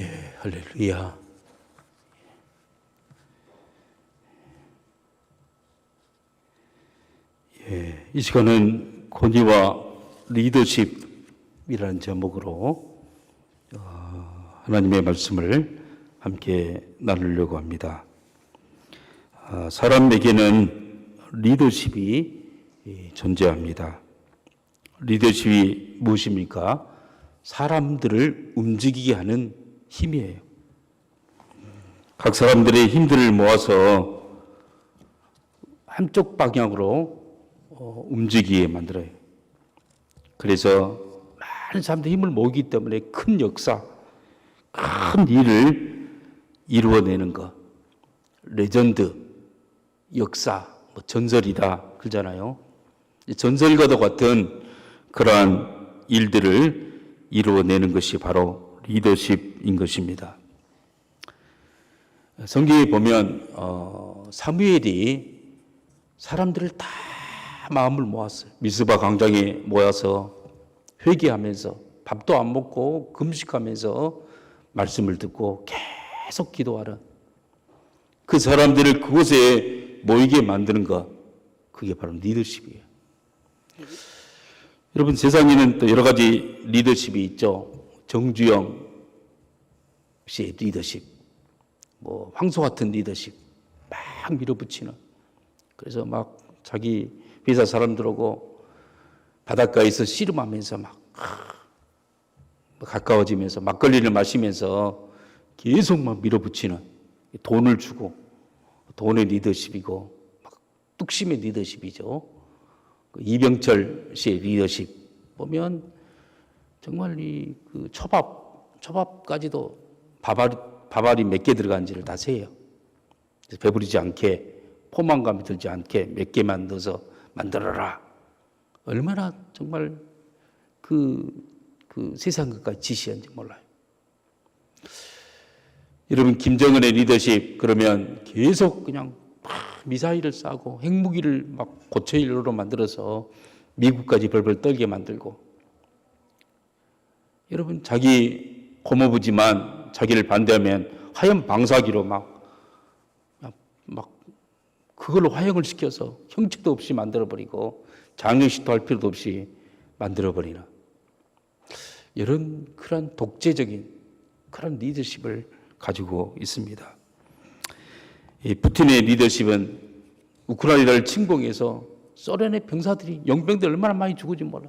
예, 할렐루야. 예, 이 시간은 권위와 리더십이라는 제목으로 하나님의 말씀을 함께 나누려고 합니다. 사람에게는 리더십이 존재합니다. 리더십이 무엇입니까? 사람들을 움직이게 하는 힘이에요. 각 사람들의 힘들을 모아서 한쪽 방향으로 움직이게 만들어요. 그래서 많은 사람들의 힘을 모으기 때문에 큰 역사, 큰 일을 이루어내는 것. 레전드, 역사, 전설이다 그러잖아요. 전설과도 같은 그러한 일들을 이루어내는 것이 바로 리더십인 것입니다. 성경에 보면 사무엘이 사람들을 다 마음을 모았어요. 미스바 광장에 모여서 회개하면서 밥도 안 먹고 금식하면서 말씀을 듣고 계속 기도하는 그 사람들을 그곳에 모이게 만드는 것, 그게 바로 리더십이에요. 여러분, 세상에는 또 여러 가지 리더십이 있죠. 정주영 씨의 리더십, 황소 같은 리더십, 막 밀어붙이는. 그래서 막 자기 회사 사람들하고 바닷가에서 씨름하면서 막 가까워지면서 막걸리를 마시면서 계속 막 밀어붙이는, 돈을 주고 돈의 리더십이고 막 뚝심의 리더십이죠. 이병철 씨의 리더십 보면 정말 그 초밥까지도 밥알이 몇 개 들어간지를 다 세요. 배부르지 않게, 포만감이 들지 않게 몇 개만 넣어서 만들어라. 얼마나 정말 그 세상 것까지 지시한지 몰라요. 여러분, 김정은의 리더십 그러면 계속 그냥 미사일을 쏴고 핵무기를 막 고체일로 만들어서 미국까지 벌벌 떨게 만들고, 여러분, 자기 고모부지만 자기를 반대하면 화염 방사기로 막 그걸로 화형을 시켜서 형측도 없이 만들어버리고 장례식도 할 필요도 없이 만들어버리는 이런 그런 독재적인 그런 리더십을 가지고 있습니다. 이 푸틴의 리더십은 우크라이나를 침공해서 소련의 병사들이, 용병들 얼마나 많이 죽은지 몰라.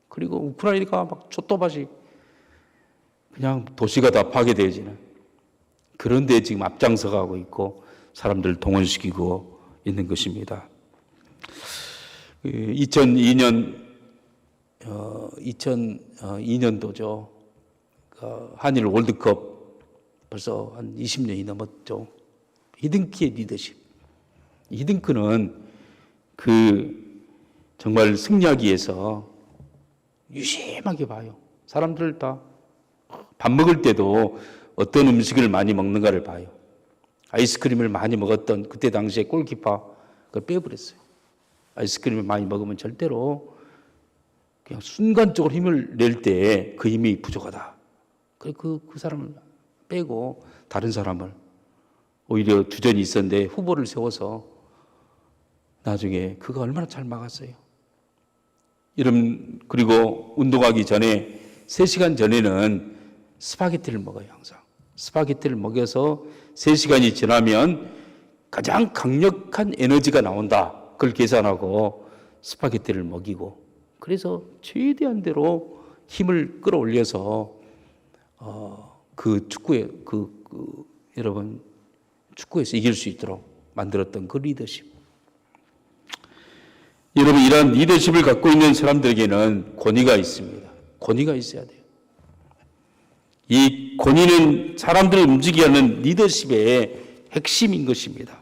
그리고 우크라이나가 막 촛도밭이 그냥 도시가 다 파괴되어지는 그런 데 지금 앞장서가고 있고 사람들을 동원시키고 있는 것입니다. 2002년도죠. 한일 월드컵 벌써 한 20년이 넘었죠. 히딩크의 리더십. 히딩크는 정말 승리하기 위해서 유심하게 봐요. 사람들 다 밥 먹을 때도 어떤 음식을 많이 먹는가를 봐요. 아이스크림을 많이 먹었던 그때 당시에 골키퍼 그걸 빼버렸어요. 아이스크림을 많이 먹으면 절대로 그냥 순간적으로 힘을 낼 때 그 힘이 부족하다. 그 사람을 빼고 다른 사람을, 오히려 주전이 있었는데 후보를 세워서 나중에 그거 얼마나 잘 막았어요. 그리고 운동하기 전에 3시간 전에는 스파게티를 먹어요. 항상 스파게티를 먹여서 3시간이 지나면 가장 강력한 에너지가 나온다. 그걸 계산하고 스파게티를 먹이고, 그래서 최대한대로 힘을 끌어올려서 그 축구에 여러분 축구에서 이길 수 있도록 만들었던 그 리더십. 여러분, 이러한 리더십을 갖고 있는 사람들에게는 권위가 있습니다. 권위가 있어야 돼요. 이 권위는 사람들을 움직이게 하는 리더십의 핵심인 것입니다.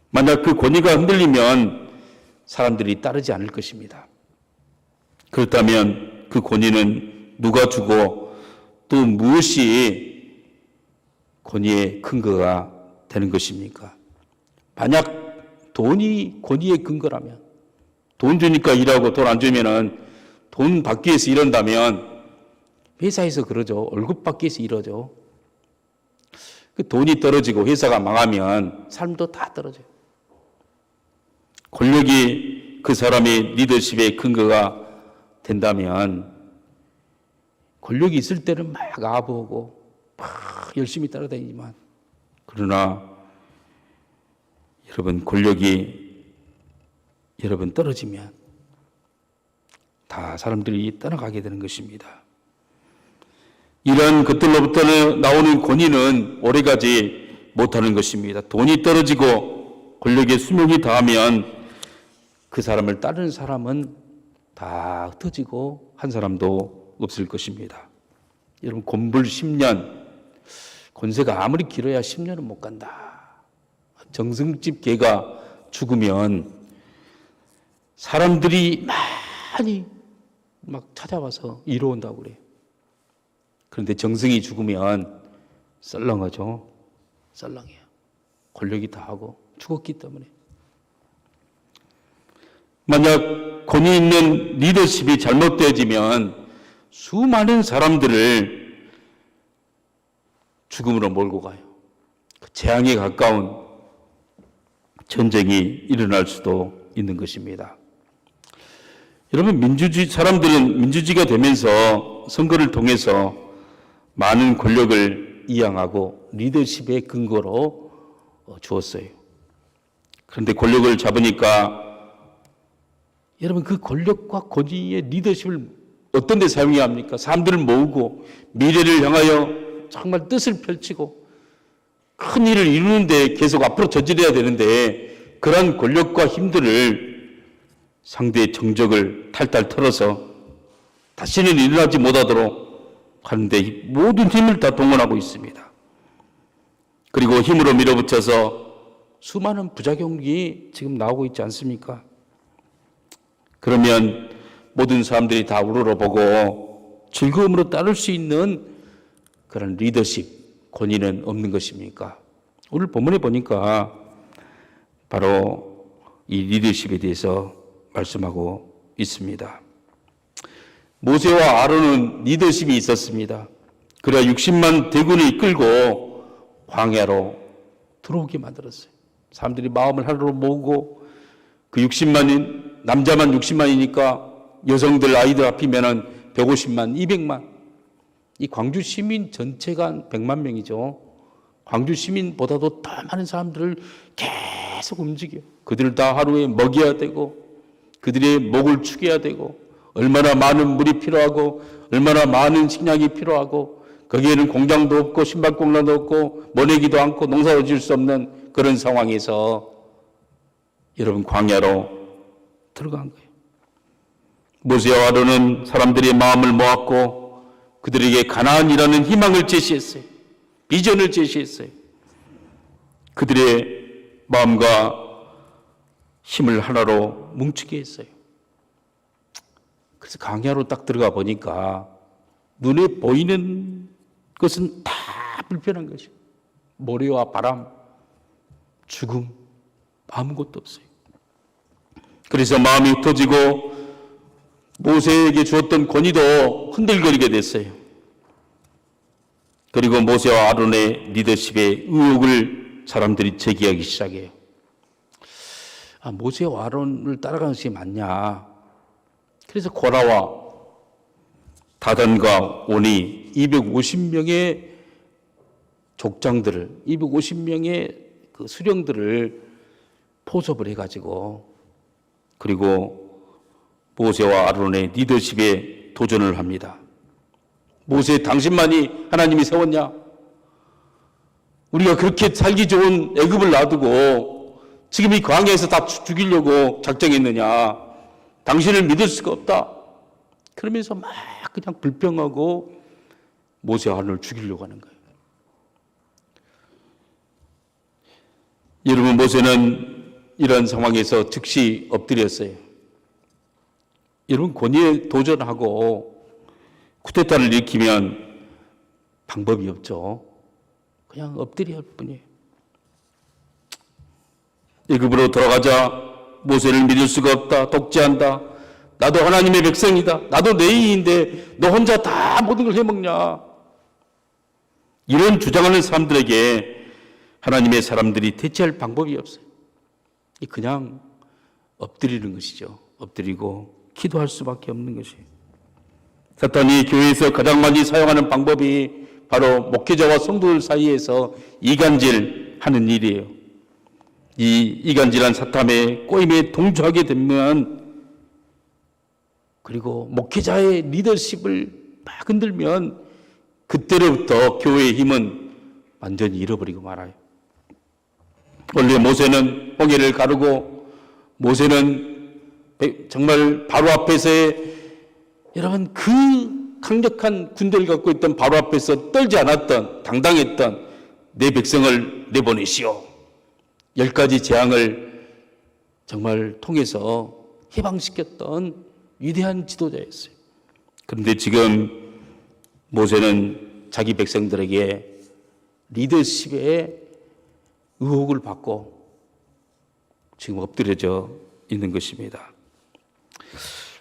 만약 그 권위가 흔들리면 사람들이 따르지 않을 것입니다. 그렇다면 그 권위는 누가 주고 또 무엇이 권위의 근거가 되는 것입니까? 만약 돈이 권위의 근거라면, 돈 주니까 일하고 돈 안 주면은 돈 받기 위해서 일한다면 회사에서 그러죠. 월급 받기 위해서 이러죠. 그 돈이 떨어지고 회사가 망하면 삶도 다 떨어져요. 권력이 그 사람의 리더십의 근거가 된다면 권력이 있을 때는 막 아부하고 막 열심히 따라다니지만 그러나 여러분 권력이 여러분 떨어지면 다 사람들이 떠나가게 되는 것입니다. 이러한 것들로부터 나오는 권위는 오래가지 못하는 것입니다. 돈이 떨어지고 권력의 수명이 다하면 그 사람을 따르는 사람은 다 흩어지고 한 사람도 없을 것입니다. 여러분 권불 10년, 권세가 아무리 길어야 10년은 못 간다. 정승집 개가 죽으면 사람들이 많이 막 찾아와서 이뤄온다고 그래요. 그런데 정승이 죽으면 썰렁하죠. 썰렁해요. 권력이 다 하고 죽었기 때문에. 만약 권위 있는 리더십이 잘못되어지면 수많은 사람들을 죽음으로 몰고 가요. 재앙에 가까운 전쟁이 일어날 수도 있는 것입니다. 여러분, 사람들은 민주주의가 되면서 선거를 통해서 많은 권력을 이양하고 리더십의 근거로 주었어요. 그런데 권력을 잡으니까 여러분 그 권력과 권위의 리더십을 어떤 데 사용해야 합니까? 사람들을 모으고 미래를 향하여 정말 뜻을 펼치고 큰 일을 이루는데 계속 앞으로 저질해야 되는데 그러한 권력과 힘들을 상대의 정적을 탈탈 털어서 다시는 일어나지 못하도록 하는데 모든 힘을 다 동원하고 있습니다. 그리고 힘으로 밀어붙여서 수많은 부작용이 지금 나오고 있지 않습니까? 그러면 모든 사람들이 다 우러러보고 즐거움으로 따를 수 있는 그런 리더십, 권위는 없는 것입니까? 오늘 본문에 보니까 바로 이 리더십에 대해서 말씀하고 있습니다. 모세와 아론은 리더십이 있었습니다. 그래야 60만 대군을 이끌고 광야로 들어오게 만들었어요. 사람들이 마음을 하나로 모으고 그 60만인 남자만 60만이니까 여성들 아이들 합히면은 150만, 200만. 이 광주 시민 전체가 한 100만 명이죠. 광주 시민보다도 더 많은 사람들을 계속 움직여요. 그들을 다 하루에 먹여야 되고 그들의 목을 축여야 되고 얼마나 많은 물이 필요하고 얼마나 많은 식량이 필요하고 거기에는 공장도 없고 신발공장도 없고 모내기도 않고 농사를 지을 수 없는 그런 상황에서 여러분 광야로 들어간 거예요. 모세와 아론은 사람들의 마음을 모았고 그들에게 가나안이라는 희망을 제시했어요. 비전을 제시했어요. 그들의 마음과 힘을 하나로 뭉치게 했어요. 그래서 광야로 딱 들어가 보니까 눈에 보이는 것은 다 불편한 것이에요. 모래와 바람, 죽음, 아무것도 없어요. 그래서 마음이 흩어지고 모세에게 주었던 권위도 흔들거리게 됐어요. 그리고 모세와 아론의 리더십에 의혹을 사람들이 제기하기 시작해요. 모세와 아론을 따라가는 것이 맞냐? 그래서 고라와 다단과 온이 250명의 족장들을 250명의 그 수령들을 포섭을 해가지고 그리고 모세와 아론의 리더십에 도전을 합니다. 모세 당신만이 하나님이 세웠냐? 우리가 그렇게 살기 좋은 애굽을 놔두고 지금 이 광야에서 다 죽이려고 작정했느냐? 당신을 믿을 수가 없다. 그러면서 막 그냥 불평하고 모세와 아론을 죽이려고 하는 거예요. 여러분 모세는 이런 상황에서 즉시 엎드렸어요. 여러분 권위에 도전하고 쿠데타를 일으키면 방법이 없죠. 그냥 엎드려야 할 뿐이에요. 애굽으로 돌아가자. 모세를 믿을 수가 없다. 독재한다. 나도 하나님의 백성이다. 나도 내 이인데 너 혼자 다 모든 걸 해먹냐. 이런 주장하는 사람들에게 하나님의 사람들이 대체할 방법이 없어요. 그냥 엎드리는 것이죠. 엎드리고 기도할 수밖에 없는 것이에요. 사탄이 교회에서 가장 많이 사용하는 방법이 바로 목회자와 성도들 사이에서 이간질하는 일이에요. 이 이간질한 사탄의 꼬임에 동조하게 되면, 그리고 목회자의 리더십을 막 흔들면 그때로부터 교회의 힘은 완전히 잃어버리고 말아요. 원래 모세는 홍해를 가르고, 모세는 정말 바로 앞에서의, 여러분, 그 강력한 군대를 갖고 있던 바로 앞에서 떨지 않았던, 당당했던 내 백성을 내보내시오, 10가지 재앙을 정말 통해서 해방시켰던 위대한 지도자였어요. 그런데 지금 모세는 자기 백성들에게 리더십의 의혹을 받고 지금 엎드려져 있는 것입니다.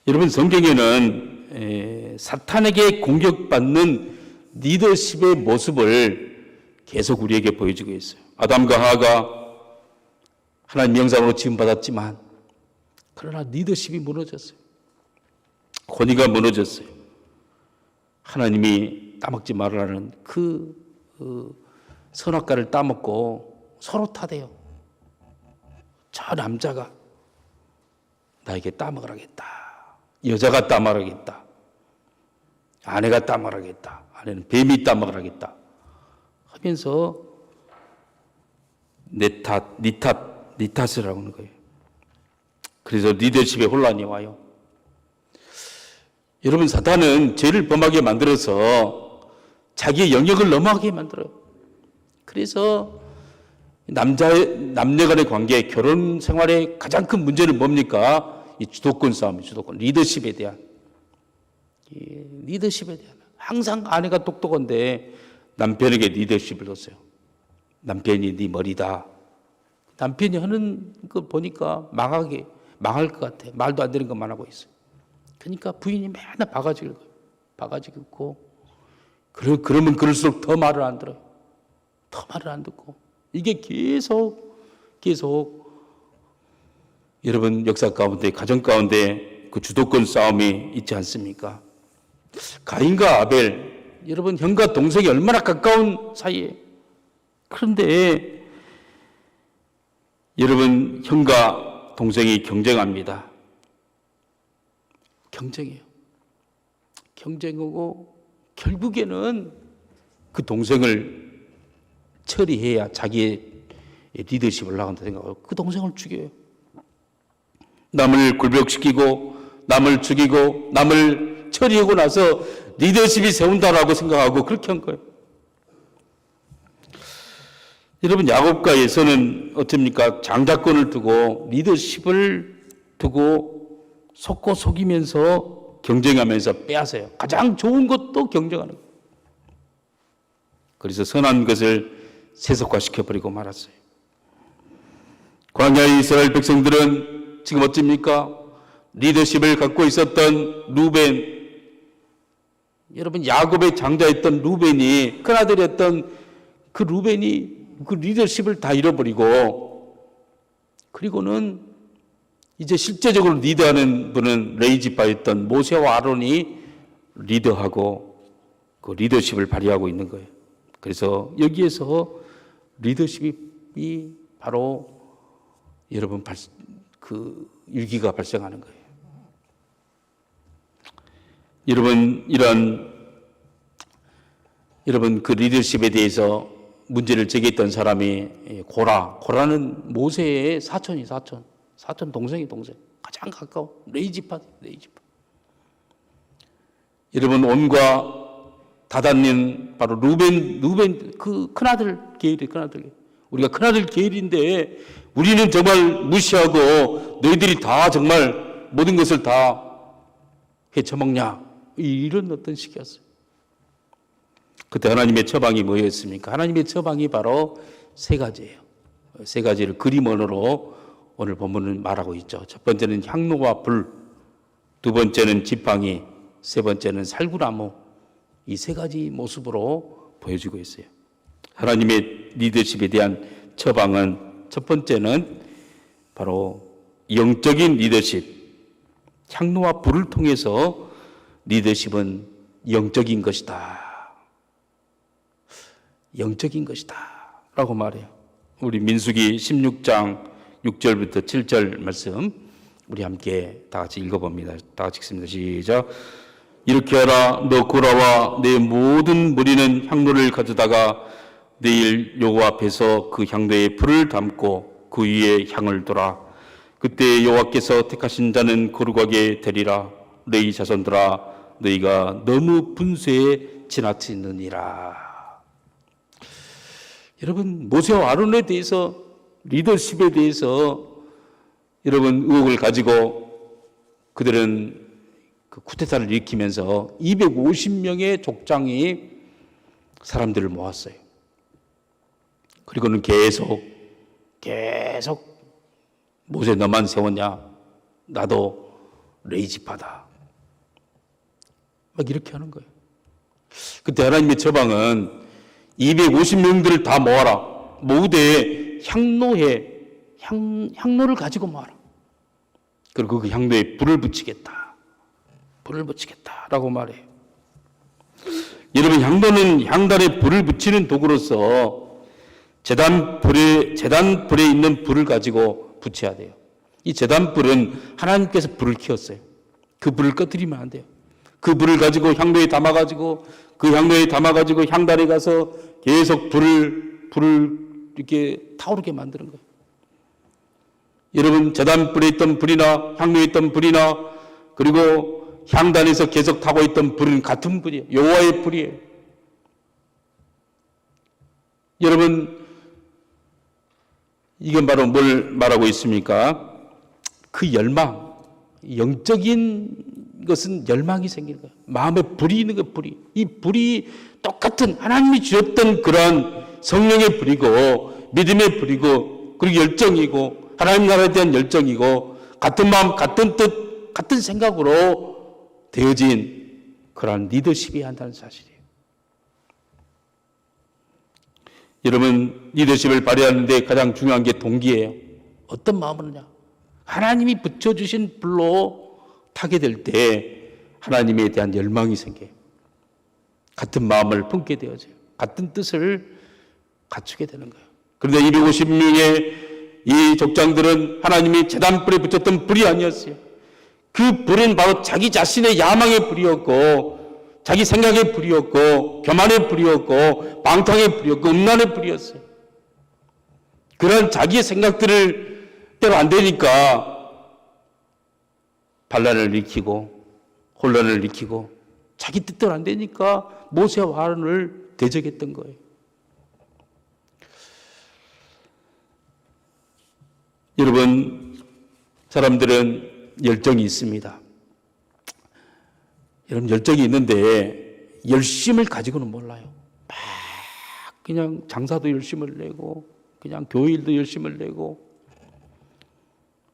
여러분, 성경에는 사탄에게 공격받는 리더십의 모습을 계속 우리에게 보여주고 있어요. 아담과 하와가 하나님 형상으로 지음받았지만 그러나 리더십이 무너졌어요. 권위가 무너졌어요. 하나님이 따먹지 말라는 그 선악과를 따먹고 서로 타대요. 저 남자가 나에게 따먹으라겠다, 여자가 따먹으라겠다, 아내가 따먹으라겠다, 아내는 뱀이 따먹으라겠다 하면서 내 탓, 네 탓, 네 탓을 하는 거예요. 그래서 리더십에 혼란이 와요. 여러분, 사탄은 죄를 범하게 만들어서 자기의 영역을 넘어가게 만들어요. 그래서 남녀 간의 관계, 결혼 생활의 가장 큰 문제는 뭡니까? 이 주도권 싸움이에요. 주도권, 리더십에 대한. 항상 아내가 똑똑한데 남편에게 리더십을 줬어요. 남편이 네 머리다. 남편이 하는 거 보니까 망할 것 같아. 말도 안 되는 것만 하고 있어요. 그러니까 부인이 맨날 바가지를 긁고, 그러면 그럴수록 더 말을 안 들어요. 더 말을 안 듣고. 이게 계속 여러분 역사 가운데, 가정 가운데 그 주도권 싸움이 있지 않습니까? 가인과 아벨, 여러분 형과 동생이 얼마나 가까운 사이에. 그런데 여러분 형과 동생이 경쟁합니다. 경쟁하고 결국에는 그 동생을 처리해야 자기의 리더십을 올라간다 생각하고 그 동생을 죽여요. 남을 굴복시키고 남을 죽이고 남을 처리하고 나서 리더십이 세운다라고 생각하고 그렇게 한 거예요. 여러분, 야곱과 에서는 어떻습니까? 장자권을 두고 리더십을 두고 속고 속이면서 경쟁하면서 빼앗아요. 가장 좋은 것도 경쟁하는 거예요. 그래서 선한 것을 세속화시켜버리고 말았어요. 광야의 이스라엘 백성들은 지금 어떻습니까? 리더십을 갖고 있었던 루벤, 여러분 야곱의 장자였던 루벤이, 큰아들이었던 그 루벤이 그 리더십을 다 잃어버리고, 그리고는 이제 실제적으로 리더하는 분은 레위지파였던 모세와 아론이 리더하고 그 리더십을 발휘하고 있는 거예요. 그래서 여기에서 리더십이 바로 여러분 그 위기가 발생하는 거예요. 여러분 그 리더십에 대해서 문제를 제기했던 사람이 고라는 모세의 사촌 동생 가장 가까운 레위지파. 여러분 온과 다단은 바로 루벤 그 큰아들 계열이에요. 우리가 큰아들 계열인데 우리는 정말 무시하고 너희들이 다 정말 모든 것을 다 헤쳐먹냐, 이런 어떤 식이었어요. 그때 하나님의 처방이 뭐였습니까? 하나님의 처방이 바로 세 가지예요. 세 가지를 그림 언어로 오늘 본문은 말하고 있죠. 첫 번째는 향로와 불, 두 번째는 지팡이, 세 번째는 살구나무. 이 세 가지 모습으로 보여주고 있어요. 하나님의 리더십에 대한 처방은 첫 번째는 바로 영적인 리더십, 향로와 불을 통해서 리더십은 영적인 것이다. 영적인 것이다 라고 말해요. 우리 민수기 16장 6절부터 7절 말씀 우리 함께 다 같이 읽어봅니다. 다 같이 읽습니다. 시작. 이렇게 하라. 너 고라와 내 모든 무리는 향로를 가져다가 내일 여호와 앞에서 그 향로에 불을 담고 그 위에 향을 둬라. 그때 여호와께서 택하신 자는 거룩하게 되리라. 너희 자손들아, 너희가 너무 분수에 지나치느니라. 여러분, 모세와 아론에 대해서, 리더십에 대해서 여러분 의혹을 가지고 그들은 그 쿠데타를 일으키면서 250명의 족장이 사람들을 모았어요. 그리고는 계속 모세 너만 세웠냐? 나도 레이지파다. 막 이렇게 하는 거예요. 그때 하나님의 처방은 250명들을 다 모아라. 모두에 향로를 가지고 모아라. 그리고 그 향로에 불을 붙이겠다. 불을 붙이겠다라고 말해요. 여러분, 향로는 향단에 불을 붙이는 도구로서 제단불에 있는 불을 가지고 붙여야 돼요. 이 제단불은 하나님께서 불을 켜었어요. 그 불을 꺼뜨리면 안 돼요. 그 불을 가지고 향로에 담아가지고 향단에 가서 계속 불을 이렇게 타오르게 만드는 거예요. 여러분, 제단불에 있던 불이나 향로에 있던 불이나 그리고 향단에서 계속 타고 있던 불은 같은 불이에요. 여호와의 불이에요. 여러분, 이건 바로 뭘 말하고 있습니까? 그 열망, 영적인 것은 열망이 생기는 거예요. 마음에 불이 있는 거예요, 불이. 이 불이 똑같은 하나님이 주셨던 그런 성령의 불이고 믿음의 불이고 그리고 열정이고 하나님 나라에 대한 열정이고 같은 마음, 같은 뜻, 같은 생각으로 되어진 그런 리더십이 한다는 사실이에요. 여러분, 리더십을 발휘하는 데 가장 중요한 게 동기예요. 어떤 마음으로냐? 하나님이 붙여주신 불로 타게 될 때 하나님에 대한 열망이 생겨요. 같은 마음을 품게 되어져요. 같은 뜻을 갖추게 되는 거예요. 그런데 250명의 이 족장들은 하나님이 제단불에 붙였던 불이 아니었어요. 그 불은 바로 자기 자신의 야망의 불이었고 자기 생각의 불이었고 교만의 불이었고 방탕의 불이었고 음란의 불이었어요. 그런 자기의 생각들을 때로 안 되니까 반란을 일으키고 혼란을 일으키고 자기 뜻대로 안 되니까 모세와 아론을 대적했던 거예요. 여러분, 사람들은 열정이 있습니다. 여러분, 열정이 있는데 열심을 가지고는 몰라요. 막 그냥 장사도 열심을 내고 그냥 교회 일도 열심을 내고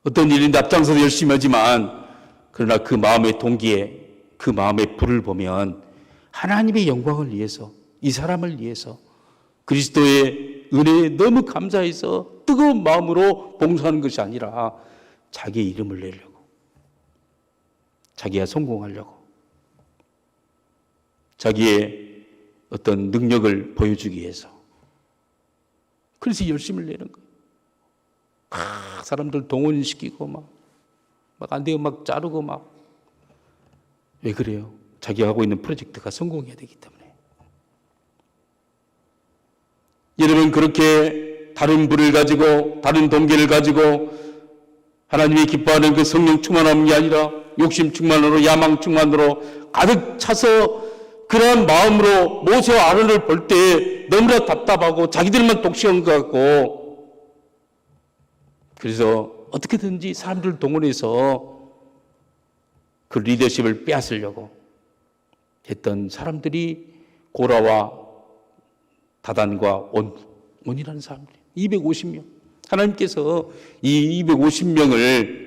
어떤 일인데 앞장서서 열심히 하지만 그러나 그 마음의 동기에 그 마음의 불을 보면 하나님의 영광을 위해서 이 사람을 위해서 그리스도의 은혜에 너무 감사해서 뜨거운 마음으로 봉사하는 것이 아니라 자기의 이름을 내려고 자기가 성공하려고 자기의 어떤 능력을 보여주기 위해서 그래서 열심을 내는 거예요. 사람들 동원시키고 막 안 되고 막 자르고 막 왜 그래요? 자기가 하고 있는 프로젝트가 성공해야 되기 때문에. 여러분, 그렇게 다른 불을 가지고 다른 동기를 가지고 하나님이 기뻐하는 그 성령 충만함이 아니라 욕심 충만으로 야망 충만으로 가득 차서 그러한 마음으로 모세와 아론을 볼 때 너무나 답답하고 자기들만 독식한 것 같고 그래서 어떻게든지 사람들을 동원해서 그 리더십을 빼앗으려고 했던 사람들이 고라와 다단과 온이라는 사람들 250명. 하나님께서 이 250명을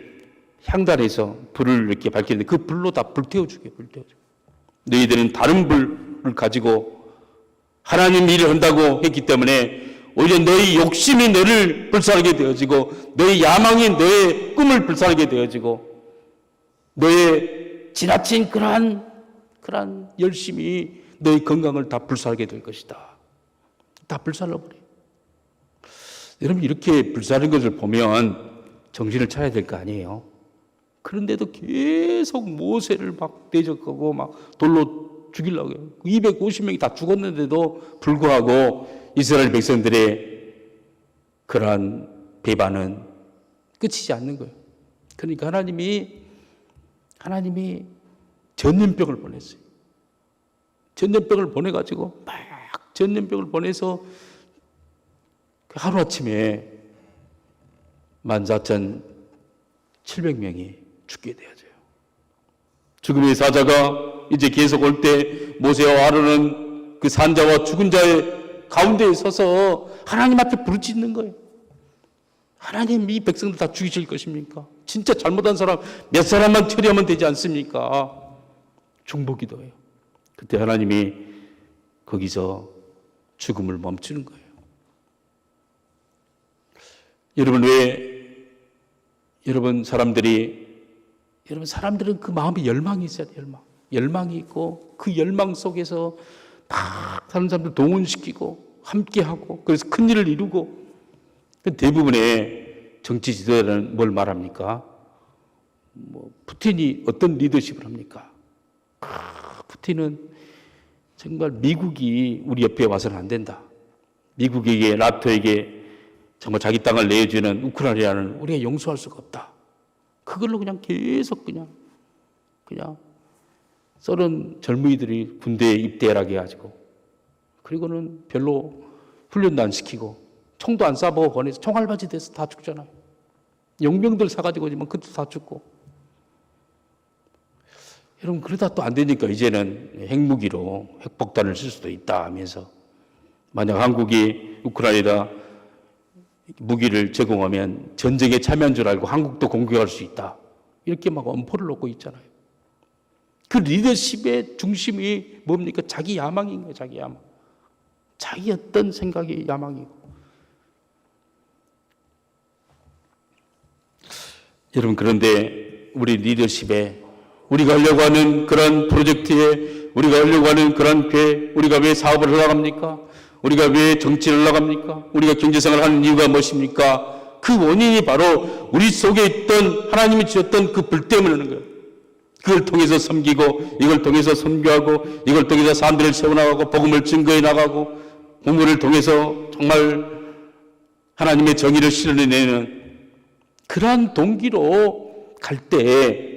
향단에서 불을 이렇게 밝히는데 그 불로 다 불태워주게. 너희들은 다른 불을 가지고 하나님 일을 한다고 했기 때문에 오히려 너희 욕심이 너를 불살하게 되어지고 너희 야망이 너의 꿈을 불살하게 되어지고 너의 지나친 그러한 열심이 너의 건강을 다 불살하게 될 것이다. 다 불살라버려요. 여러분 이렇게 불살인 것을 보면 정신을 차려야 될 거 아니에요. 그런데도 계속 모세를 막 대적하고 막 돌로 죽이려고 해요. 250명이 다 죽었는데도 불구하고 이스라엘 백성들의 그러한 배반은 끝이지 않는 거예요. 그러니까 하나님이 전염병을 보냈어요. 전염병을 보내가지고 막 전염병을 보내서 하루아침에 14,700명이 죽게 되어져요. 죽음의 사자가 이제 계속 올 때 모세와 아론은 그 산자와 죽은 자의 가운데에 서서 하나님 앞에 부르짖는 거예요. 하나님 이 백성들 다 죽이실 것입니까? 진짜 잘못한 사람 몇 사람만 처리하면 되지 않습니까? 중보기도예요. 그때 하나님이 거기서 죽음을 멈추는 거예요. 여러분 사람들은 그 마음에 열망이 있어야 돼요. 열망이 있고 그 열망 속에서 막 다른 사람들 동원시키고 함께하고 그래서 큰 일을 이루고 대부분의 정치 지도자는 뭘 말합니까? 푸틴이 어떤 리더십을 합니까? 푸틴은 정말 미국이 우리 옆에 와서는 안 된다. 미국에게 나토에게 정말 자기 땅을 내주는 우크라이나는 우리가 용서할 수가 없다. 그걸로 그냥 계속 그냥 썰은 젊은이들이 군대에 입대하게 해가지고 그리고는 별로 훈련도 안 시키고 총도 안 쏴보고 보내서 총알바지 돼서 다 죽잖아요. 용병들 사가지고 오지만 그것도 다 죽고. 여러분 그러다 또 안 되니까 이제는 핵무기로 핵폭탄을 쓸 수도 있다 하면서 만약 한국이 우크라이나 무기를 제공하면 전쟁에 참여한 줄 알고 한국도 공격할 수 있다. 이렇게 막 엄포를 놓고 있잖아요. 그 리더십의 중심이 뭡니까? 자기 야망인 거예요. 자기 야망. 자기 어떤 생각이 야망이고. 여러분 그런데 우리 리더십에 우리가 하려고 하는 그런 프로젝트에 우리가 하려고 하는 그런 교회 우리가 왜 사업을 하려고 합니까? 우리가 왜 정치를 하려고 합니까? 우리가 경제생활을 하는 이유가 무엇입니까? 그 원인이 바로 우리 속에 있던 하나님이 주셨던 그 불 때문에 하는 거예요. 그걸 통해서 섬기고 이걸 통해서 선교하고 이걸 통해서 사람들을 세워나가고 복음을 증거해 나가고 공부를 통해서 정말 하나님의 정의를 실현해내는 그러한 동기로 갈 때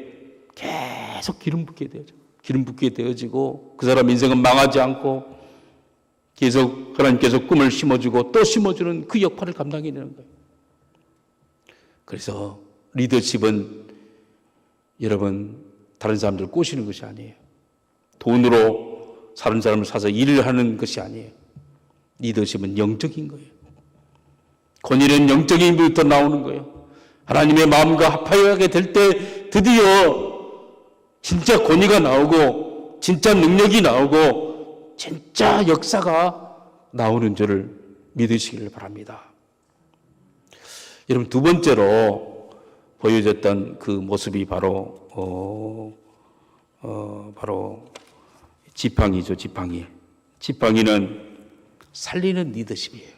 계속 기름 붓게 되어지고 그 사람 인생은 망하지 않고 계속 하나님께서 꿈을 심어주고 또 심어주는 그 역할을 감당해야 되는 거예요. 그래서 리더십은 여러분 다른 사람들을 꼬시는 것이 아니에요. 돈으로 다른 사람을 사서 일을 하는 것이 아니에요. 리더십은 영적인 거예요. 권위는 영적인 힘부터 나오는 거예요. 하나님의 마음과 합하게 될 때 드디어 진짜 권위가 나오고 진짜 능력이 나오고 진짜 역사가 나오는 줄을 믿으시기를 바랍니다. 여러분 두 번째로 보여졌던 그 모습이 바로 지팡이죠. 지팡이는 살리는 리더십이에요.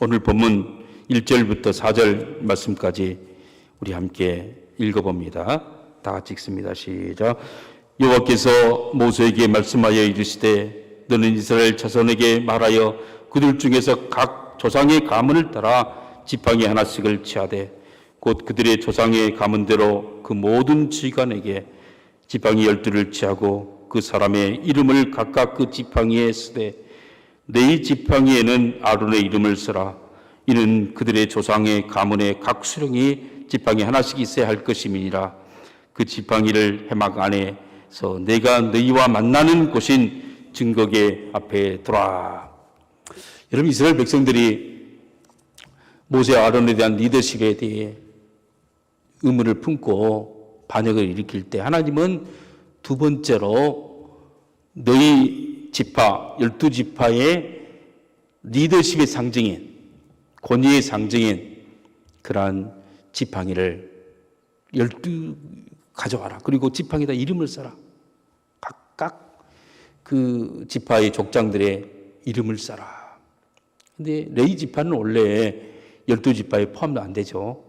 오늘 본문 1절부터 4절 말씀까지 우리 함께 읽어봅니다. 다 같이 읽습니다. 시작. 여호와께서 모세에게 말씀하여 이르시되 너는 이스라엘 자손에게 말하여 그들 중에서 각 조상의 가문을 따라 지팡이 하나씩을 취하되 곧 그들의 조상의 가문대로 그 모든 지간에게 지팡이 12를 취하고 그 사람의 이름을 각각 그 지팡이에 쓰되 네 지팡이에는 아론의 이름을 쓰라. 이는 그들의 조상의 가문의 각 수령이 지팡이 하나씩 있어야 할 것임이니라. 그 지팡이를 해막 안에서 내가 너희와 만나는 곳인 증거계 앞에 두라. 여러분 이스라엘 백성들이 모세와 아론에 대한 리더십에 대해 의문을 품고 반역을 일으킬 때 하나님은 두 번째로 너희 지파, 12지파의 리더십의 상징인, 권위의 상징인 그러한 지팡이를 12 가져와라. 그리고 지팡이에다 이름을 써라. 각각 그 지파의 족장들의 이름을 써라. 근데 레위 지파는 원래 12지파에 포함도 안 되죠.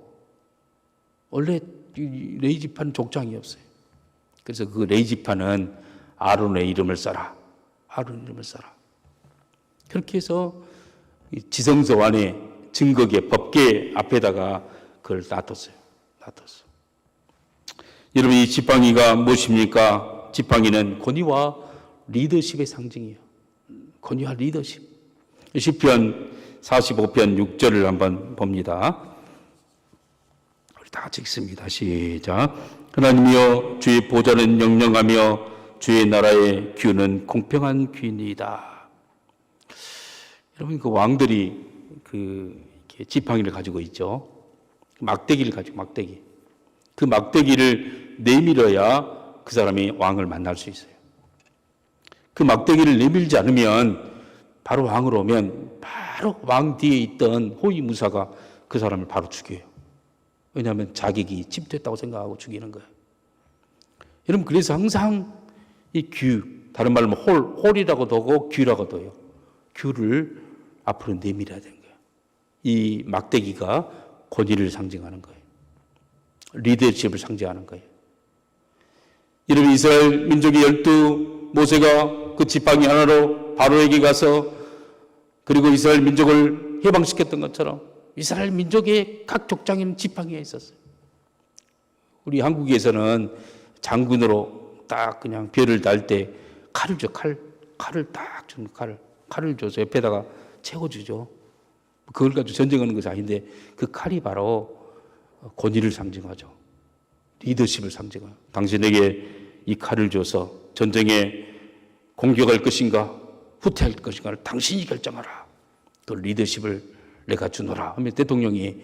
원래 레위 지파는 족장이 없어요. 그래서 그 레위 지파는 아론의 이름을 써라. 아론의 이름을 써라. 그렇게 해서 지성소 안에 증거계, 법계 앞에다가 그걸 놔뒀어요. 여러분, 이 지팡이가 무엇입니까? 지팡이는 권위와 리더십의 상징이에요. 권위와 리더십. 시편 45편 6절을 한번 봅니다. 우리 다 같이 읽습니다. 시작. 하나님이여, 주의 보좌는 영영하며 주의 나라의 규는 공평한 규이니이다. 여러분, 그 왕들이 이렇게 지팡이를 가지고 있죠. 막대기를 가지고, 막대기. 그 막대기를 내밀어야 그 사람이 왕을 만날 수 있어요. 그 막대기를 내밀지 않으면 바로 왕으로 오면 바로 왕 뒤에 있던 호위무사가 그 사람을 바로 죽여요. 왜냐하면 자격이 침투했다고 생각하고 죽이는 거예요. 여러분, 그래서 항상 이 규, 다른 말로 홀이라고도 하고 규라고도 해요. 규를 앞으로 내밀어야 되는 거예요. 이 막대기가 권위를 상징하는 거예요. 리더십을 상징하는 거예요. 여러분, 이스라엘 민족이 12 모세가 그 지팡이 하나로 바로에게 가서 그리고 이스라엘 민족을 해방시켰던 것처럼 이스라엘 민족의 각 족장에는 지팡이가 있었어요. 우리 한국에서는 장군으로 딱 그냥 별을 달 때 칼을 줘, 칼을 딱 주는 칼을 줘서 옆에다가 채워주죠. 그걸 가지고 전쟁하는 것이 아닌데 그 칼이 바로 권위를 상징하죠. 리더십을 상징해요. 당신에게 이 칼을 줘서 전쟁에 공격할 것인가 후퇴할 것인가를 당신이 결정하라. 그 리더십을 내가 주노라 하면 대통령이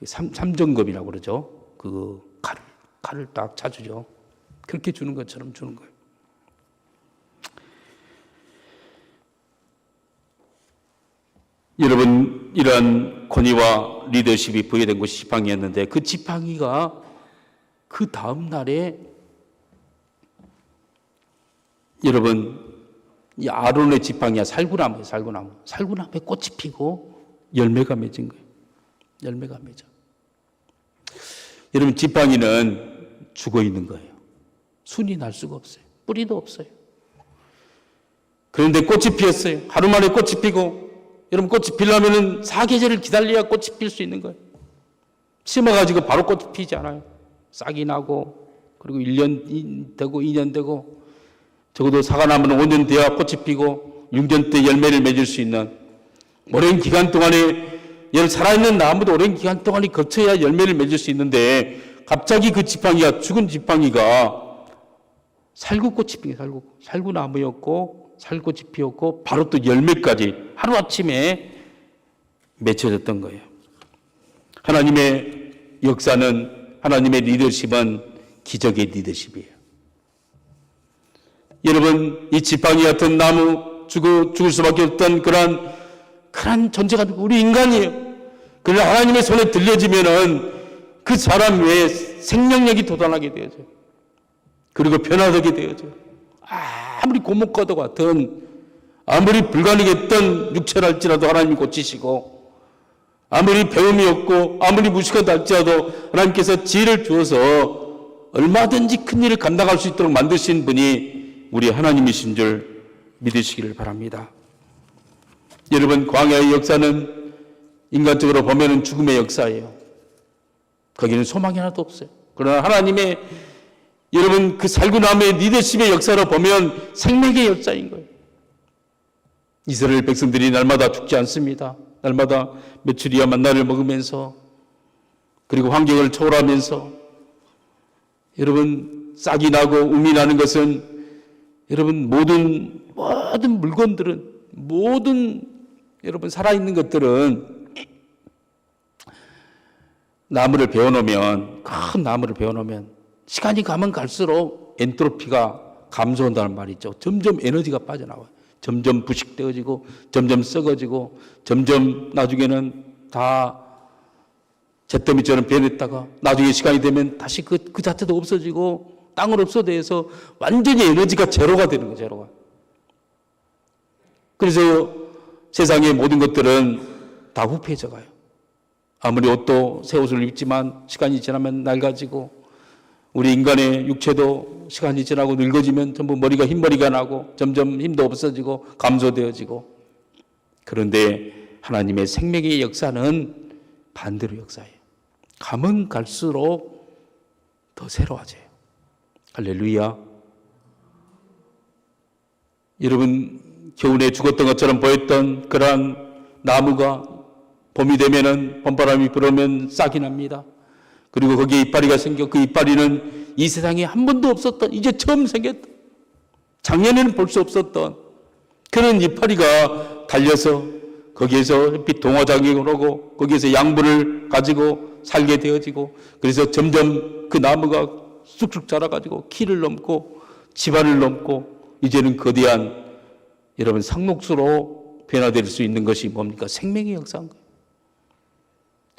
삼정검이라고 그러죠. 그 칼을 딱 차주죠. 그렇게 주는 것처럼 주는 거예요. 여러분, 이러한 권위와 리더십이 부여된 곳이 지팡이였는데 그 지팡이가 그 다음 날에 여러분, 이 아론의 지팡이야 살구나무예요. 살구나무에 꽃이 피고 열매가 맺은 거예요. 열매가 맺어. 여러분, 지팡이는 죽어 있는 거예요. 순이 날 수가 없어요. 뿌리도 없어요. 그런데 꽃이 피었어요. 하루 만에 꽃이 피고, 여러분, 꽃이 피려면은 4계절을 기다려야 꽃이 필 수 있는 거예요. 심어가지고 바로 꽃이 피지 않아요. 싹이 나고, 그리고 1년 되고, 2년 되고, 적어도 사과나무는 5년 돼야 꽃이 피고, 6년 때 열매를 맺을 수 있는 오랜 기간 동안에, 살아있는 나무도 오랜 기간 동안에 거쳐야 열매를 맺을 수 있는데, 갑자기 그 지팡이가, 죽은 지팡이가 살구꽃이 핀 거예요. 살구나무였고, 살꽃이 피었고, 바로 또 열매까지 하루아침에 맺혀졌던 거예요. 하나님의 역사는, 하나님의 리더십은 기적의 리더십이에요. 여러분, 이 지팡이 같은 나무, 죽을 수밖에 없던 그런 존재가 우리 인간이에요. 그러나 하나님의 손에 들려지면은 그 사람 외에 생명력이 돋아나게 되어져요. 그리고 변화되게 되어져요. 아무리 고목과도 같은, 아무리 불가능했던 육체랄지라도 하나님이 고치시고, 아무리 배움이 없고 아무리 무식하다 할지라도 하나님께서 지혜를 주어서 얼마든지 큰 일을 감당할 수 있도록 만드신 분이 우리 하나님이신 줄 믿으시기를 바랍니다. 여러분, 광야의 역사는 인간적으로 보면은 죽음의 역사예요. 거기는 소망이 하나도 없어요. 그러나 하나님의, 여러분, 그 살구나무의 리더십의 역사로 보면 생명의 역사인 거예요. 이스라엘 백성들이 날마다 죽지 않습니다. 날마다 메추리와 만나를 먹으면서, 그리고 환경을 초월하면서, 여러분, 싹이 나고 um이 나는 것은, 여러분, 모든 물건들은, 여러분, 살아있는 것들은 나무를 베어놓으면, 큰 나무를 베어놓으면 시간이 가면 갈수록 엔트로피가 감소한다는 말이 있죠. 점점 에너지가 빠져나와요. 점점 부식되어지고 점점 썩어지고 점점 나중에는 다 잿더미처럼 변했다가 나중에 시간이 되면 다시 그 자체도 없어지고 땅을 없어대서 완전히 에너지가 제로가 되는 거예요. 제로가. 그래서 세상의 모든 것들은 다 후패해져 가요. 아무리 옷도 새 옷을 입지만 시간이 지나면 낡아지고 우리 인간의 육체도 시간이 지나고 늙어지면 전부 머리가 흰머리가 나고 점점 힘도 없어지고 감소되어지고 그런데 하나님의 생명의 역사는 반대로 역사예요. 가면 갈수록 더 새로워져요. 할렐루야. 여러분 겨울에 죽었던 것처럼 보였던 그러한 나무가 봄이 되면은 봄바람이 불으면 싹이 납니다. 그리고 거기에 이파리가 생겨 그 이파리는 이 세상에 한 번도 없었던 이제 처음 생겼던 작년에는 볼 수 없었던 그런 이파리가 달려서 거기에서 햇빛 동화작용을 하고 거기에서 양분을 가지고 살게 되어지고 그래서 점점 그 나무가 쑥쑥 자라가지고 키를 넘고 지반을 넘고 이제는 거대한 여러분 상록수로 변화될 수 있는 것이 뭡니까? 생명의 역사인 거예요.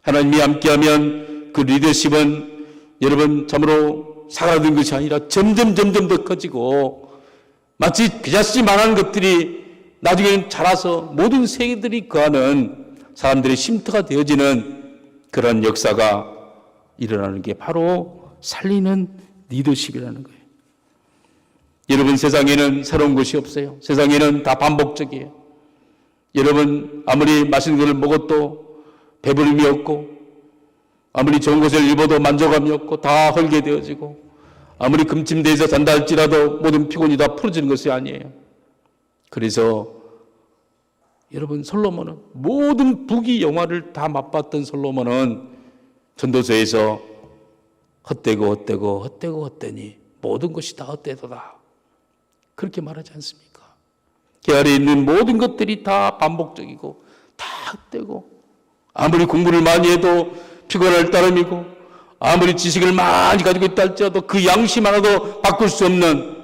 하나님이 함께하면 그 리더십은 여러분 참으로 사라진 것이 아니라 점점 더 커지고 마치 겨자씨 만한 것들이 나중에는 자라서 모든 세계들이 거하는 사람들의 쉼터가 되어지는 그런 역사가 일어나는 게 바로 살리는 리더십이라는 거예요. 여러분 세상에는 새로운 것이 없어요. 세상에는 다 반복적이에요. 여러분 아무리 맛있는 것을 먹어도 배부름이 없고 아무리 좋은 것을 입어도 만족감이 없고 다 헐게 되어지고 아무리 금침대에서 잔다 할지라도 모든 피곤이 다 풀어지는 것이 아니에요. 그래서 여러분 솔로몬은 모든 부귀 영화를 다 맛봤던 솔로몬은 전도서에서 헛되니 모든 것이 다 헛되도다 그렇게 말하지 않습니까? 그 아래에 있는 모든 것들이 다 반복적이고 다 헛되고 아무리 공부를 많이 해도 피곤할 따름이고 아무리 지식을 많이 가지고 있다 할지라도 그 양심 하나도 바꿀 수 없는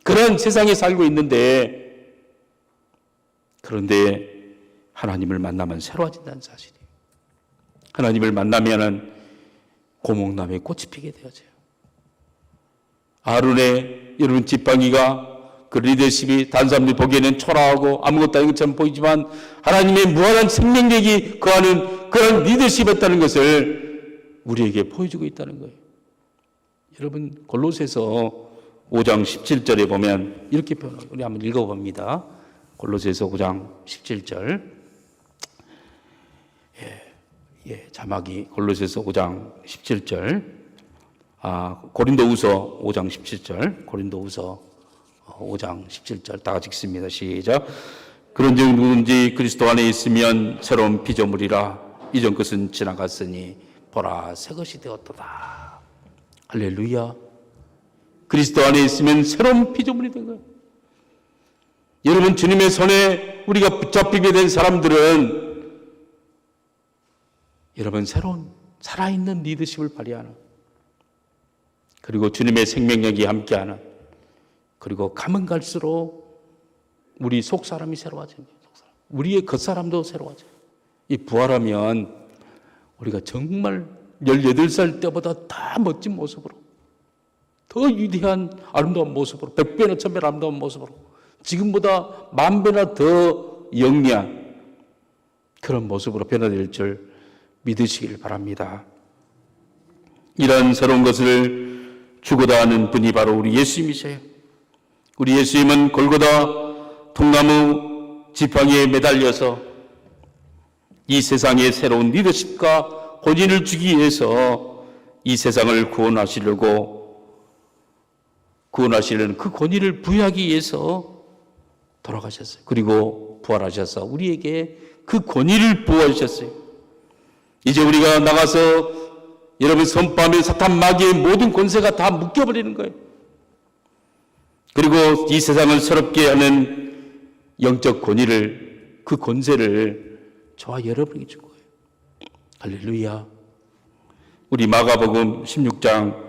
그런 세상에 살고 있는데 그런데 하나님을 만나면 새로워진다는 사실이에요. 하나님을 만나면은 고목나무에 꽃이 피게 되어져요. 아론의 여러분 지팡이가 그 리더십이 다른 사람들이 보기에는 초라하고 아무것도 아닌 것처럼 보이지만 하나님의 무한한 생명력이 거하는 그런 리더십이었다는 것을 우리에게 보여주고 있다는 거예요. 여러분 골로새서 5장 17절에 보면 이렇게 표현해요. 우리 한번 읽어봅니다. 골로새서 5장 17절. 자막이 골로새서 5장 17절. 고린도후서 5장 17절. 고린도후서 5장 17절 다 같이 읽습니다. 시작. 그런즉 누구든지 그리스도 안에 있으면 새로운 피조물이라 이전 것은 지나갔으니 보라 새 것이 되었도다. 할렐루야. 그리스도 안에 있으면 새로운 피조물이 된 거예요. 여러분 주님의 손에 우리가 붙잡히게 된 사람들은 여러분 새로운 살아있는 리더십을 발휘하는 그리고 주님의 생명력이 함께하는 그리고 가면 갈수록 우리 속사람이 새로워지는 거예요. 우리의 겉사람도 새로워져요. 이 부활하면 우리가 정말 18살 때보다 더 멋진 모습으로 더 위대한 아름다운 모습으로 100배나 1000배나 아름다운 모습으로 지금보다 10,000배나 더 영리한 그런 모습으로 변화될 줄 믿으시길 바랍니다. 이런 새로운 것을 주고자 하는 분이 바로 우리 예수님이세요. 우리 예수님은 골고다 통나무 지팡이에 매달려서 이 세상의 새로운 리더십과 권위를 주기 위해서 이 세상을 구원하시려는 그 권위를 부여하기 위해서 돌아가셨어요. 그리고 부활하셔서 우리에게 그 권위를 부어주셨어요. 이제 우리가 나가서 여러분 선포하면 사탄 마귀의 모든 권세가 다 묶여버리는 거예요. 그리고 이 세상을 새롭게 하는 영적 권위를 그 권세를 저와 여러분에게 준 거예요. 할렐루야. 우리 마가복음 16장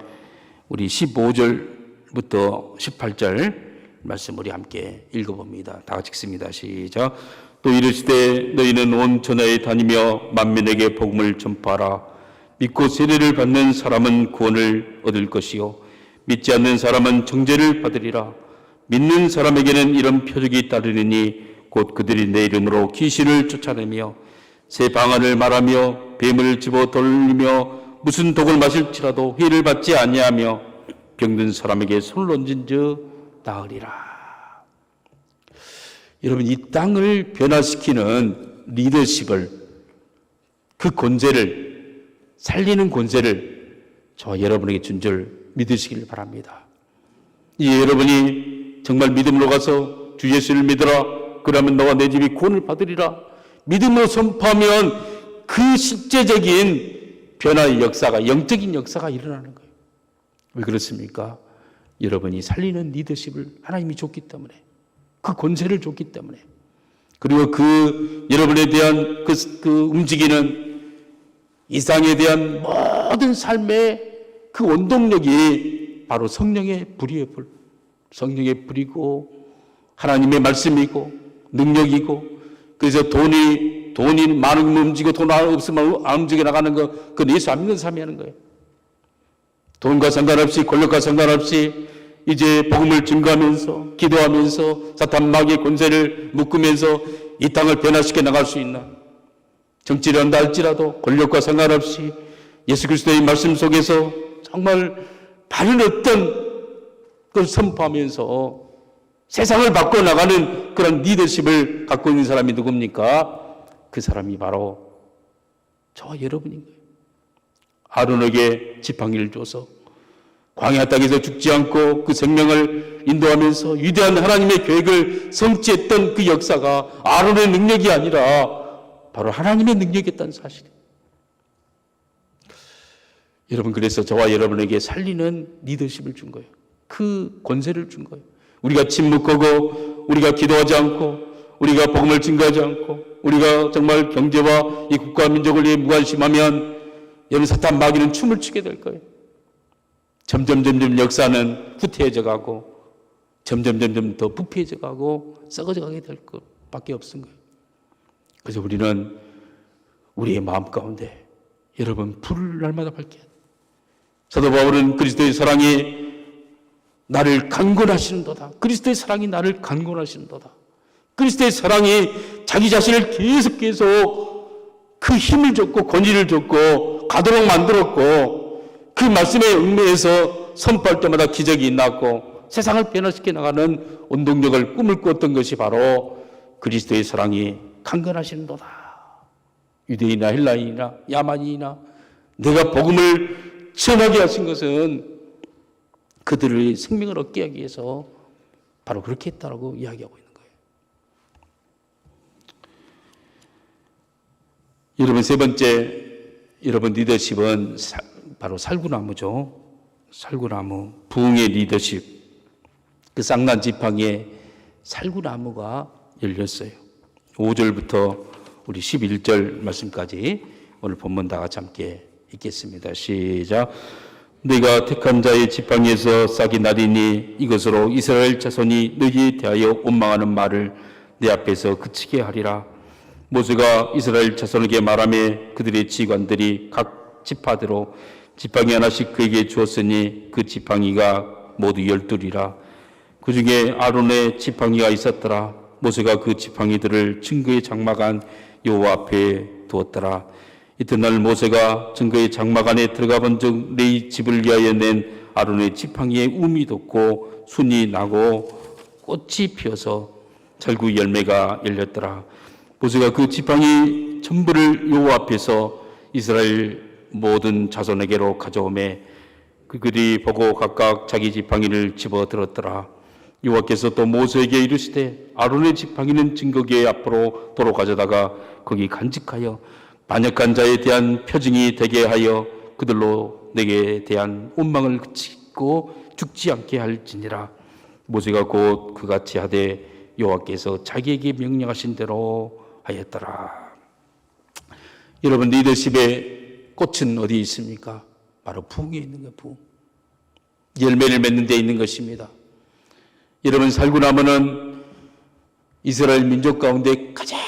우리 15절부터 18절 말씀 우리 함께 읽어봅니다. 다 같이 읽습니다. 시작. 또 이르시되 너희는 온 전야에 다니며 만민에게 복음을 전파하라. 믿고 세례를 받는 사람은 구원을 얻을 것이요 믿지 않는 사람은 정죄를 받으리라. 믿는 사람에게는 이런 표적이 따르리니 곧 그들이 내 이름으로 귀신을 쫓아내며 새 방언을 말하며 뱀을 집어 돌리며 무슨 독을 마실지라도 해를 받지 아니하며 병든 사람에게 손을 얹은즉 나으리라. 여러분, 이 땅을 변화시키는 리더십을, 그 권세를, 살리는 권세를 저와 여러분에게 준 줄 믿으시길 바랍니다. 이 여러분이 정말 믿음으로 가서 주 예수를 믿어라. 그러면 너와 내 집이 구원을 받으리라. 믿음으로 선포하면 그 실제적인 변화의 역사가, 영적인 역사가 일어나는 거예요. 왜 그렇습니까? 여러분이 살리는 리더십을 하나님이 줬기 때문에, 그 권세를 줬기 때문에, 그리고 그 여러분에 대한 그 움직이는 이상에 대한 모든 삶의 그 원동력이 바로 성령의 불이에요. 불. 성령의 불이고 하나님의 말씀이고 능력이고, 그래서 돈이 많으면 움직이고 돈 없으면 안 움직여 나가는 거, 그건 예수 안 믿는 사람이 하는 거예요. 돈과 상관없이, 권력과 상관없이 이제 복음을 증거하면서, 기도하면서 사탄 마귀의 권세를 묶으면서 이 땅을 변화시켜 나갈 수 있나? 정치를 한다 할지라도 권력과 상관없이 예수 그리스도의 말씀 속에서 정말 바른 어떤 걸 선포하면서 세상을 바꿔나가는 그런 리더십을 갖고 있는 사람이 누굽니까? 그 사람이 바로 저와 여러분인 거예요. 아론에게 지팡이를 줘서 광야 땅에서 죽지 않고 그 생명을 인도하면서 위대한 하나님의 계획을 성취했던 그 역사가 아론의 능력이 아니라 바로 하나님의 능력이었다는 사실이에요. 여러분, 그래서 저와 여러분에게 살리는 리더십을 준 거예요. 그 권세를 준 거예요. 우리가 침묵하고, 우리가 기도하지 않고, 우리가 복음을 증거하지 않고, 우리가 정말 경제와 이 국가 민족을 위해 무관심하면 여러분, 사탄 마귀는 춤을 추게 될 거예요. 점점 역사는 후퇴해져 가고, 점점 더 부패해져 가고, 썩어져 가게 될 것밖에 없은 거예요. 그래서 우리는 우리의 마음 가운데 여러분, 불을 날마다 밝혀야 돼요. 사도 바울은 그리스도의 사랑이 나를 강권하시는도다. 그리스도의 사랑이 나를 강권하시는도다. 그리스도의 사랑이 자기 자신을 계속 그 힘을 줬고 권위를 줬고 가도록 만들었고, 그 말씀에 얽매여서 선포할 때마다 기적이 났고 세상을 변화시켜 나가는 원동력을 꿈을 꾸었던 것이 바로 그리스도의 사랑이 강건하시는도다. 유대인이나 헬라인이나 야만인이나 내가 복음을 전하게 하신 것은 그들의 생명을 얻게 하기 위해서 바로 그렇게 했다라고 이야기하고 있는 거예요. 여러분, 세 번째, 여러분 리더십은 바로 살구나무죠. 살구나무, 부흥의 리더십. 그 쌍난 지팡이에 살구나무가 열렸어요. 5절부터 우리 11절 말씀까지 오늘 본문 다 같이 함께 읽겠습니다. 시작. 네가 택한 자의 지팡이에서 싹이 나리니 이것으로 이스라엘 자손이 너희에 대하여 원망하는 말을 내 앞에서 그치게 하리라. 모세가 이스라엘 자손에게 말하며 그들의 지관들이 각 지파대로 지팡이 하나씩 그에게 주었으니 그 지팡이가 모두 12이라. 그 중에 아론의 지팡이가 있었더라. 모세가 그 지팡이들을 증거의 장막 안 여호와 앞에 두었더라. 이튿날 모세가 증거의 장막 안에 들어가 본즉 네 집을 위하여 낸 아론의 지팡이에 움이 돋고 순이 나고 꽃이 피어서 절구 열매가 열렸더라. 모세가 그 지팡이 전부를 여호와 앞에서 이스라엘 모든 자손에게로 가져오매 그들이 보고 각각 자기 지팡이를 집어들었더라. 여호와께서 또 모세에게 이르시되 아론의 지팡이는 증거궤 앞으로 도로 가져다가 거기 간직하여 반역한 자에 대한 표징이 되게 하여 그들로 내게 대한 원망을 그치고 죽지 않게 할지니라. 모세가 곧 그같이 하되 여호와께서 자기에게 명령하신 대로 하였더라. 여러분, 리더십의 꽃은 어디 여러분, 살구나무는 이스라엘 민족 가운데 가장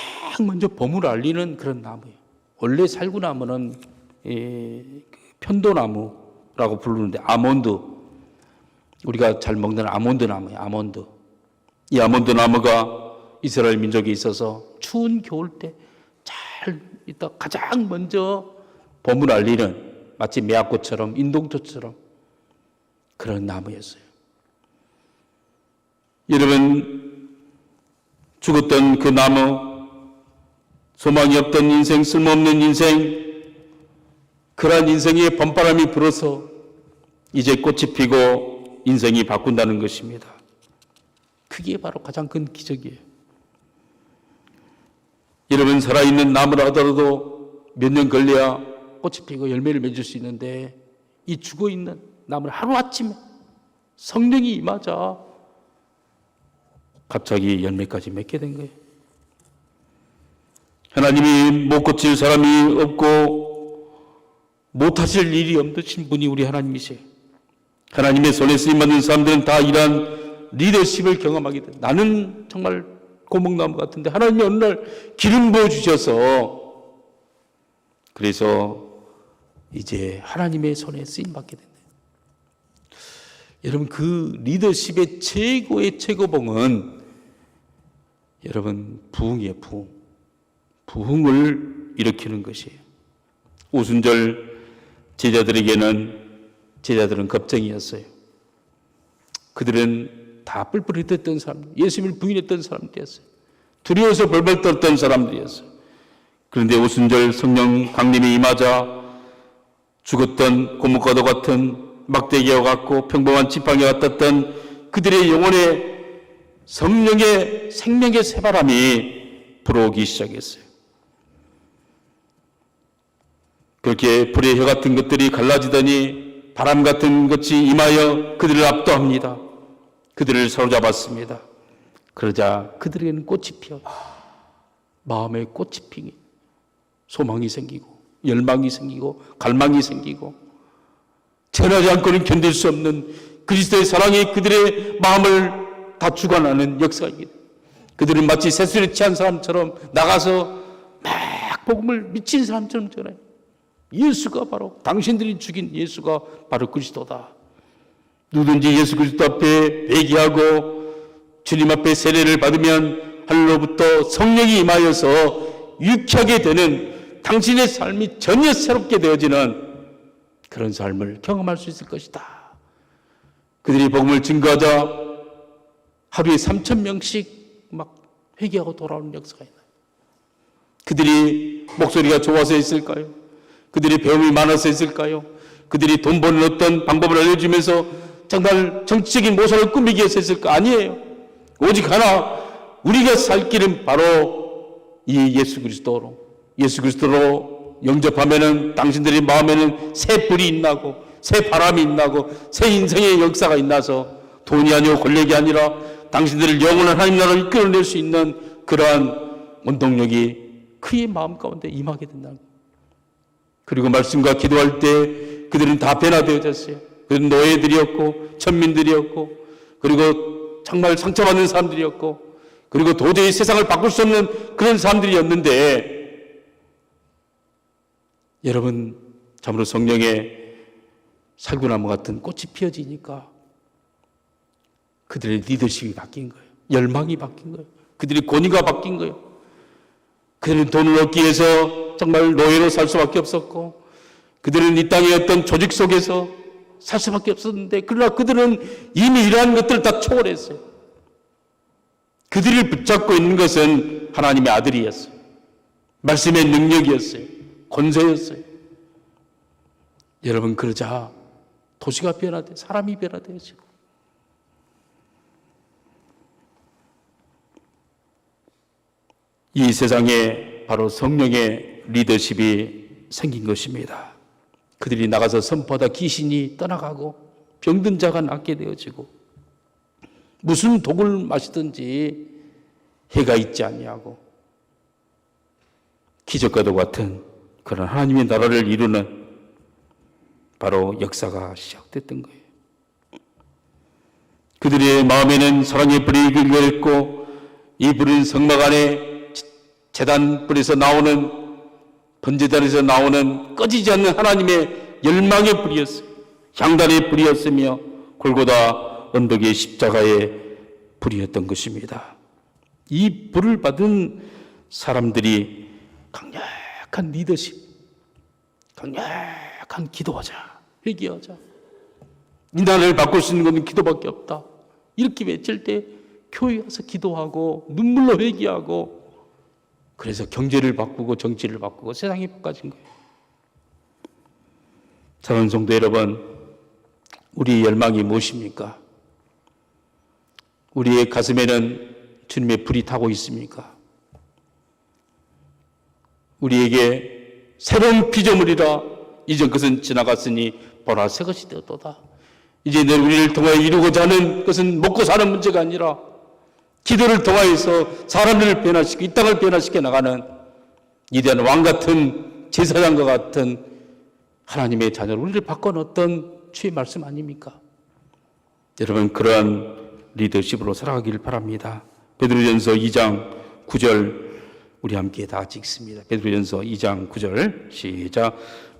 먼저 봄을 알리는 그런 나무예요. 원래 살구나무는 편도나무라고 부르는데, 아몬드, 우리가 잘 먹는 아몬드 나무예요. 아몬드. 이 아몬드 나무가 이스라엘 민족에 있어서 추운 겨울 때 잘 있다 가장 먼저 봄을 알리는, 마치 매화꽃처럼 인동토처럼 그런 나무였어요. 여러분, 죽었던 그 나무, 소망이 없던 인생, 쓸모없는 인생, 그러한 인생에 봄바람이 불어서 이제 꽃이 피고 인생이 바꾼다는 것입니다. 그게 바로 가장 큰 기적이에요. 여러분, 살아있는 나무라 하더라도 몇 년 걸려야 꽃이 피고 열매를 맺을 수 있는데, 이 죽어있는 나무를 하루아침에 성령이 임하자 갑자기 열매까지 맺게 된 거예요. 하나님이 못 고칠 사람이 없고 못하실 일이 없으신 분이 우리 하나님이세요. 하나님의 손에 쓰임받는 사람들은 다 이러한 리더십을 경험하게 돼. 나는 정말 고목나무 같은데 하나님이 어느 날 기름 부어주셔서 그래서 이제 하나님의 손에 쓰임받게 된다. 여러분, 그 리더십의 최고의 최고봉은 여러분 부흥이에요. 부흥. 부흥을 일으키는 것이에요. 오순절 제자들은 겁쟁이였어요. 그들은 다 뿔뿔이 떴던 사람, 예수님을 부인했던 사람들이었어요. 두려워서 벌벌 떨던 사람들이었어요. 그런데 오순절 성령 강림이 임하자 죽었던 고목과도 같은 막대기와 같고 평범한 지팡이와 같았던 그들의 영혼에 성령의 생명의 새바람이 불어오기 시작했어요. 그렇게 불의 혀 같은 것들이 갈라지더니 바람 같은 것이 임하여 그들을 압도합니다. 그들을 사로잡았습니다. 그러자 그들에게는 꽃이 피어 마음에 꽃이 피기, 소망이 생기고 열망이 생기고 갈망이 생기고 전하지 않고는 견딜 수 없는 그리스도의 사랑이 그들의 마음을 다 주관하는 역사입니다. 그들은 마치 새술에 취한 사람처럼 나가서 막 복음을 미친 사람처럼 전해요. 예수가 바로, 당신들이 죽인 예수가 바로 그리스도다. 누구든지 예수 그리스도 앞에 회개하고 주님 앞에 세례를 받으면 하늘로부터 성령이 임하여서 유쾌하게 되는, 당신의 삶이 전혀 새롭게 되어지는 그런 삶을 경험할 수 있을 것이다. 그들이 복음을 증거하자 하루에 3,000명씩 막 회개하고 돌아오는 역사가 있나요? 그들이 목소리가 좋아서 했을까요? 그들이 배움이 많아서 했을까요? 그들이 돈 버는 어떤 방법을 알려주면서 정말 정치적인 모습을 꾸미기 위해서 했을까? 아니에요. 오직 하나, 우리가 살 길은 바로 이 예수 그리스도로 영접하면은 당신들의 마음에는 새 불이 있나고 새 바람이 있나고 새 인생의 역사가 있나서 돈이 아니고 권력이 아니라 당신들을 영원한 하나님 나라를 이끌어낼 수 있는 그러한 원동력이 그의 마음 가운데 임하게 된다는 거예요. 그리고 말씀과 기도할 때 그들은 다 변화되어졌어요. 그들은 노예들이었고 천민들이었고 그리고 정말 상처받는 사람들이었고 그리고 도저히 세상을 바꿀 수 없는 그런 사람들이었는데, 여러분, 참으로 성령의 살구나무 같은 꽃이 피어지니까 그들의 리더십이 바뀐 거예요. 열망이 바뀐 거예요. 그들의 권위가 바뀐 거예요. 그들은 돈을 얻기 위해서 정말 노예로 살 수밖에 없었고 그들은 이 땅의 어떤 조직 속에서 살 수밖에 없었는데, 그러나 그들은 이미 이러한 것들을 다 초월했어요. 그들을 붙잡고 있는 것은 하나님의 아들이었어요. 말씀의 능력이었어요. 권세였어요. 여러분, 그러자 도시가 변화돼, 사람이 변화되어지고 이 세상에 바로 성령의 리더십이 생긴 것입니다. 그들이 나가서 선포하다 귀신이 떠나가고 병든 자가 낫게 되어지고 무슨 독을 마시든지 해가 있지 아니하고 기적과도 같은 그런 하나님의 나라를 이루는 바로 역사가 시작됐던 거예요. 그들의 마음에는 사랑의 불이 길ger했고 이 불은 성막 안에 제단불에서 나오는 번제단에서 나오는 꺼지지 않는 하나님의 열망의 불이었어요. 향단의 불이었으며 골고다 언덕의 십자가의 불이었던 것입니다. 이 불을 받은 사람들이 강력한 리더십, 강력한 기도하자, 회개하자. 이 나라를 바꿀 수 있는 것은 기도밖에 없다. 이렇게 외칠 때 교회 와서 기도하고 눈물로 회개하고 그래서 경제를 바꾸고 정치를 바꾸고 세상이 바꿔진 거예요. 사랑하는 성도 여러분, 우리의 열망이 무엇입니까? 우리의 가슴에는 주님의 불이 타고 있습니까? 우리에게 새로운 피조물이라 이전 것은 지나갔으니 보라 새 것이 되었도다. 이제 내 우리를 통하여 이루고자 하는 것은 먹고 사는 문제가 아니라 기도를 통하여서 사람을 변화시키고 이 땅을 변화시켜 나가는 위대한 왕 같은 제사장과 같은 하나님의 자녀를 우리를 바꿔놓았던 주의 말씀 아닙니까? 여러분 그러한 리더십으로 살아가기를 바랍니다. 베드로전서 2장 9절 우리 함께 다 같이 읽습니다. 베드로전서 2장 9절 시작.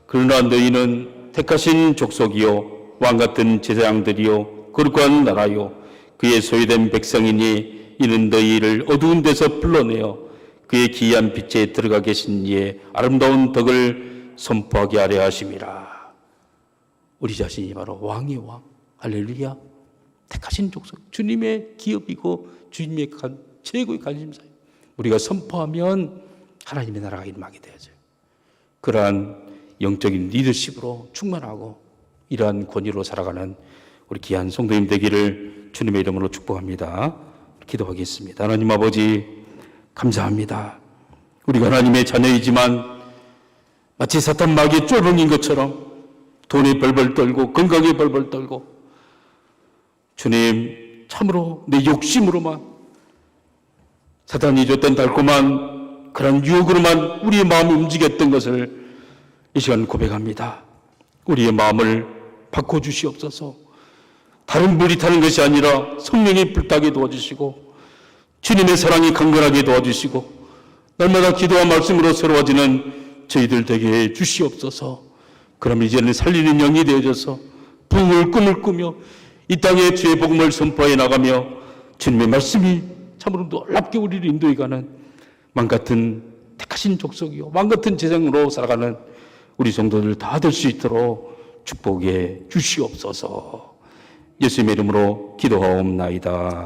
그러나 너희는 택하신 족속이요 왕같은 제사장들이요 거룩한 나라요 그의 소유된 백성이니 이는 너희를 어두운 데서 불러내어 그의 기이한 빛에 들어가 계신 이의 아름다운 덕을 선포하게 하려 하심이라. 우리 자신이 바로 왕의 왕, 할렐루야, 택하신 족속, 주님의 기업이고 주님의 최고의 관심사예요. 우리가 선포하면 하나님의 나라가 임하게 되어져요. 그러한 영적인 리더십으로 충만하고 이러한 권위로 살아가는 우리 귀한 성도님 되기를 주님의 이름으로 축복합니다. 기도하겠습니다. 하나님 아버지 감사합니다. 우리가 하나님의 자녀이지만 마치 사탄 마귀의 쫄병인 것처럼 돈에 벌벌 떨고 건강에 벌벌 떨고 주님 참으로 내 욕심으로만 사탄이 줬던 달콤한 그런 유혹으로만 우리의 마음이 움직였던 것을 이 시간 고백합니다. 우리의 마음을 바꿔주시옵소서. 다른 불이 타는 것이 아니라 성령의 불타게 도와주시고 주님의 사랑이 강건하게 도와주시고 날마다 기도와 말씀으로 새로워지는 저희들 되게 해 주시옵소서. 그럼 이제는 살리는 영이 되어져서 부흥을 꿈을 꾸며 이 땅에 주의 복음을 선포해 나가며 주님의 말씀이 참으로 놀랍게 우리를 인도해가는 왕같은 택하신 족속이요 왕같은 제장으로 살아가는 우리 성도들 다 될 수 있도록 축복해 주시옵소서. 예수님의 이름으로 기도하옵나이다.